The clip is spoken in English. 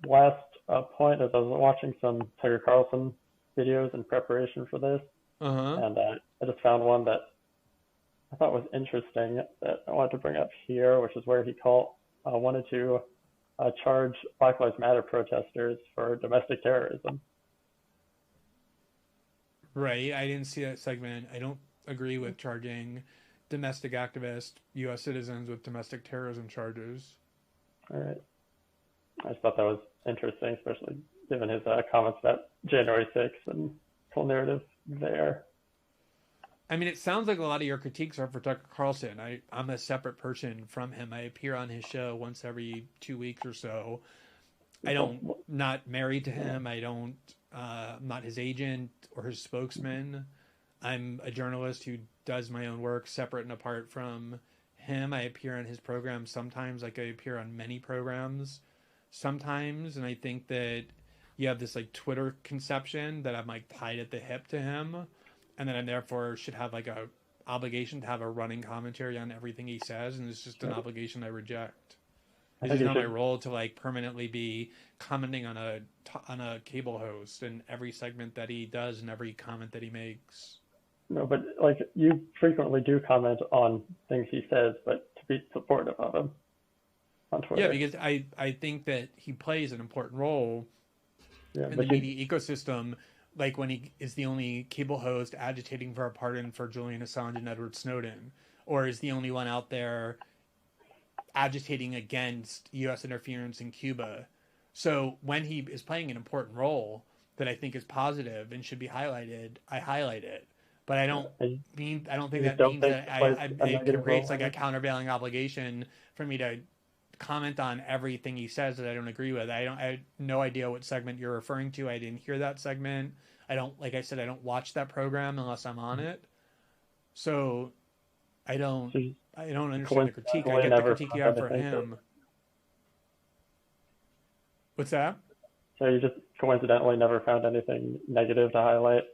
last point is I was watching some Tucker Carlson videos in preparation for this, Uh-huh. and I just found one that I thought was interesting that I wanted to bring up here, which is where he wanted to charge Black Lives Matter protesters for domestic terrorism. Right. I didn't see that segment. I don't agree with charging domestic activists, U.S. citizens, with domestic terrorism charges. All right, I just thought that was interesting, especially given his comments about January 6th and whole narrative there. I mean, it sounds like a lot of your critiques are for Tucker Carlson. I'm a separate person from him. I appear on his show once every 2 weeks or so. I don't, Well, not married to yeah, him. I'm not his agent or his spokesman. I'm a journalist who does my own work separate and apart from him. I appear on his program sometimes, like I appear on many programs sometimes. And I think that you have this like Twitter conception that I'm like tied at the hip to him, and that I therefore should have like a obligation to have a running commentary on everything he says, and it's just an obligation I reject. I It's think just you not my should. role to like permanently be commenting on a cable host and every segment that he does and every comment that he makes. No, but like you frequently do comment on things he says, but to be supportive of him on Yeah, Twitter. because I think that he plays an important role Yeah, in the but you. media ecosystem, like when he is the only cable host agitating for a pardon for Julian Assange and Edward Snowden, or is the only one out there agitating against U.S. interference in Cuba. So when he is playing an important role that I think is positive and should be highlighted, I highlight it. But I, I don't think you just that don't means think that he plays a it negative creates role like in a it. countervailing obligation for me to comment on everything he says that I don't agree with. I have no idea what segment you're referring to. I didn't hear that segment. I don't, like I said, I don't watch that program unless I'm on it. So I don't So you I don't understand the critique. I coincidentally get the never critique you found have for anything to. him. What's that? So you just coincidentally never found anything negative to highlight